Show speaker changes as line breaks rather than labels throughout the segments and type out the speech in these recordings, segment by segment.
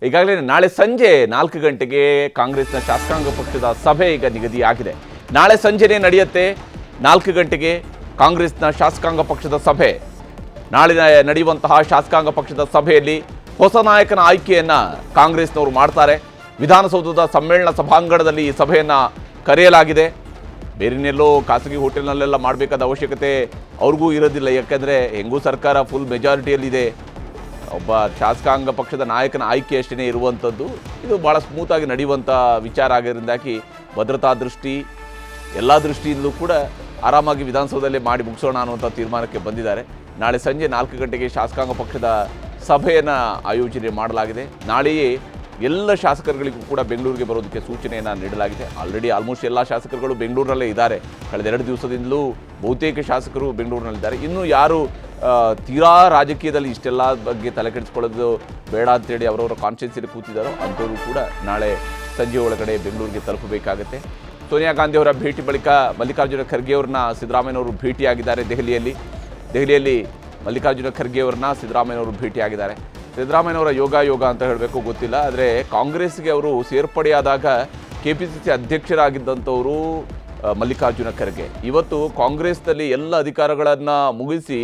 ಈಗಾಗಲೇ ನಾಳೆ ಸಂಜೆ 4 ಗಂಟೆಗೆ ಕಾಂಗ್ರೆಸ್ನ ಶಾಸಕಾಂಗ ಪಕ್ಷದ ಸಭೆ ಈಗ ನಿಗದಿಯಾಗಿದೆ. ನಾಳೆ ಸಂಜೆನೇ ನಡೆಯುತ್ತೆ 4 ಗಂಟೆಗೆ ಕಾಂಗ್ರೆಸ್ನ ಶಾಸಕಾಂಗ ಪಕ್ಷದ ಸಭೆ. ನಾಳೆ ನಡೆಯುವಂತಹ ಶಾಸಕಾಂಗ ಪಕ್ಷದ ಸಭೆಯಲ್ಲಿ ಹೊಸ ನಾಯಕನ ಆಯ್ಕೆಯನ್ನು ಕಾಂಗ್ರೆಸ್ನವರು ಮಾಡ್ತಾರೆ. ವಿಧಾನಸೌಧದ ಸಮ್ಮೇಳನ ಸಭಾಂಗಣದಲ್ಲಿ ಈ ಸಭೆಯನ್ನು ಕರೆಯಲಾಗಿದೆ. ಬೇರೆನೆಲ್ಲೋ ಖಾಸಗಿ ಹೋಟೆಲ್ನಲ್ಲೆಲ್ಲ ಮಾಡಬೇಕಾದ ಅವಶ್ಯಕತೆ ಅವ್ರಿಗೂ ಇರೋದಿಲ್ಲ. ಯಾಕೆಂದರೆ ಹೆಂಗೂ ಸರ್ಕಾರ ಫುಲ್ ಮೆಜಾರಿಟಿಯಲ್ಲಿದೆ. ಒಬ್ಬ ಶಾಸಕಾಂಗ ಪಕ್ಷದ ನಾಯಕನ ಆಯ್ಕೆ ಅಷ್ಟೇ ಇರುವಂಥದ್ದು. ಇದು ಭಾಳ ಸ್ಮೂತಾಗಿ ನಡೆಯುವಂಥ ವಿಚಾರ ಆಗಿರೋದ್ರಿಂದಾಗಿ ಭದ್ರತಾ ದೃಷ್ಟಿ ಎಲ್ಲ ದೃಷ್ಟಿಯಿಂದಲೂ ಕೂಡ ಆರಾಮಾಗಿ ವಿಧಾನಸೌಧದಲ್ಲೇ ಮಾಡಿ ಮುಗಿಸೋಣ ಅನ್ನುವಂಥ ತೀರ್ಮಾನಕ್ಕೆ ಬಂದಿದ್ದಾರೆ. ನಾಳೆ ಸಂಜೆ 4 ಗಂಟೆಗೆ ಶಾಸಕಾಂಗ ಪಕ್ಷದ ಸಭೆಯನ್ನು ಆಯೋಜನೆ ಮಾಡಲಾಗಿದೆ. ನಾಳೆಯೇ ಎಲ್ಲ ಶಾಸಕರುಗಳಿಗೂ ಕೂಡ ಬೆಂಗಳೂರಿಗೆ ಬರೋದಕ್ಕೆ ಸೂಚನೆಯನ್ನು ನೀಡಲಾಗಿದೆ. ಆಲ್ಮೋಸ್ಟ್ ಎಲ್ಲ ಶಾಸಕರುಗಳು ಬೆಂಗಳೂರಿನಲ್ಲೇ ಇದ್ದಾರೆ. ಕಳೆದ 2 ದಿವಸದಿಂದಲೂ ಬಹುತೇಕ ಶಾಸಕರು ಬೆಂಗಳೂರಿನಲ್ಲಿದ್ದಾರೆ. ಇನ್ನು ಯಾರು ತೀರಾ ರಾಜಕೀಯದಲ್ಲಿ ಇಷ್ಟೆಲ್ಲ ಬಗ್ಗೆ ತಲೆ ಕೆಡಿಸ್ಕೊಳ್ಳೋದು ಬೇಡ ಅಂತೇಳಿ ಅವರವರ ಕಾನ್ಸ್ಟಿಟ್ಯೂನ್ಸಿಯಲ್ಲಿ ಕೂತಿದ್ದಾರೋ ಅಂಥವರು ಕೂಡ ನಾಳೆ ಸಂಜೆ ಒಳಗಡೆ ಬೆಂಗಳೂರಿಗೆ ತಲುಪಬೇಕಾಗುತ್ತೆ. ಸೋನಿಯಾ ಗಾಂಧಿ ಅವರ ಭೇಟಿ ಬಳಿಕ ಮಲ್ಲಿಕಾರ್ಜುನ ಖರ್ಗೆ ಅವ್ರನ್ನ ಸಿದ್ದರಾಮಯ್ಯನವರು ಭೇಟಿಯಾಗಿದ್ದಾರೆ. ದೆಹಲಿಯಲ್ಲಿ ಮಲ್ಲಿಕಾರ್ಜುನ ಖರ್ಗೆ ಅವ್ರನ್ನ ಸಿದ್ದರಾಮಯ್ಯನವರು ಭೇಟಿಯಾಗಿದ್ದಾರೆ. ಸಿದ್ದರಾಮಯ್ಯನವರ ಯೋಗ ಅಂತ ಹೇಳಬೇಕು ಗೊತ್ತಿಲ್ಲ. ಆದರೆ ಕಾಂಗ್ರೆಸ್ಗೆ ಅವರು ಸೇರ್ಪಡೆಯಾದಾಗ KPCC ಅಧ್ಯಕ್ಷರಾಗಿದ್ದಂಥವರು ಮಲ್ಲಿಕಾರ್ಜುನ ಖರ್ಗೆ ಇವತ್ತು ಕಾಂಗ್ರೆಸ್ನಲ್ಲಿ ಎಲ್ಲ ಅಧಿಕಾರಗಳನ್ನು ಮುಗಿಸಿ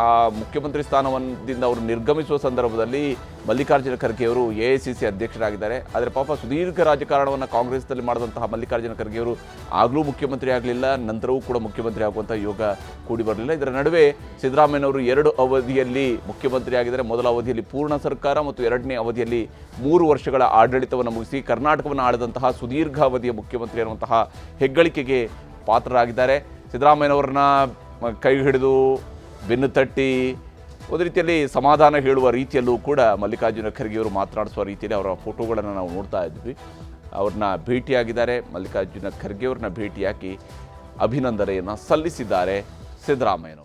ಆ ಮುಖ್ಯಮಂತ್ರಿ ಸ್ಥಾನದಿಂದ ಅವರು ನಿರ್ಗಮಿಸುವ ಸಂದರ್ಭದಲ್ಲಿ ಮಲ್ಲಿಕಾರ್ಜುನ ಖರ್ಗೆ ಅವರು AICC ಅಧ್ಯಕ್ಷರಾಗಿದ್ದಾರೆ. ಆದರೆ ಪಾಪ ಸುದೀರ್ಘ ರಾಜಕಾರಣವನ್ನು ಕಾಂಗ್ರೆಸ್ನಲ್ಲಿ ಮಾಡಿದಂತಹ ಮಲ್ಲಿಕಾರ್ಜುನ ಖರ್ಗೆ ಅವರು ಆಗಲೂ ಮುಖ್ಯಮಂತ್ರಿ ಆಗಲಿಲ್ಲ, ನಂತರವೂ ಕೂಡ ಮುಖ್ಯಮಂತ್ರಿ ಆಗುವಂಥ ಯೋಗ ಕೂಡಿ ಬರಲಿಲ್ಲ. ಇದರ ನಡುವೆ ಸಿದ್ದರಾಮಯ್ಯನವರು 2 ಅವಧಿಯಲ್ಲಿ ಮುಖ್ಯಮಂತ್ರಿ ಆಗಿದ್ದಾರೆ. ಮೊದಲ ಅವಧಿಯಲ್ಲಿ ಪೂರ್ಣ ಸರ್ಕಾರ ಮತ್ತು 2ನೇ ಅವಧಿಯಲ್ಲಿ 3 ವರ್ಷಗಳ ಆಡಳಿತವನ್ನು ಮುಗಿಸಿ ಕರ್ನಾಟಕವನ್ನು ಆಳಿದಂತಹ ಸುದೀರ್ಘ ಅವಧಿಯ ಮುಖ್ಯಮಂತ್ರಿ ಅನ್ನುವಂತಹ ಹೆಗ್ಗಳಿಕೆಗೆ ಪಾತ್ರರಾಗಿದ್ದಾರೆ. ಸಿದ್ದರಾಮಯ್ಯನವ್ರನ್ನ ಕೈ ಹಿಡಿದು ಬೆನ್ನು ತಟ್ಟಿ ಒಂದು ರೀತಿಯಲ್ಲಿ ಸಮಾಧಾನ ಹೇಳುವ ರೀತಿಯಲ್ಲೂ ಕೂಡ ಮಲ್ಲಿಕಾರ್ಜುನ ಖರ್ಗೆಯವರು ಮಾತನಾಡಿಸುವ ರೀತಿಯಲ್ಲಿ ಅವರ ಫೋಟೋಗಳನ್ನು ನಾವು ನೋಡ್ತಾ ಇದ್ವಿ. ಅವ್ರನ್ನ ಭೇಟಿಯಾಗಿದ್ದಾರೆ. ಮಲ್ಲಿಕಾರ್ಜುನ ಖರ್ಗೆಯವ್ರನ್ನ ಭೇಟಿಯಾಗಿ ಅಭಿನಂದನೆಯನ್ನು ಸಲ್ಲಿಸಿದ್ದಾರೆ ಸಿದ್ದರಾಮಯ್ಯನವರು.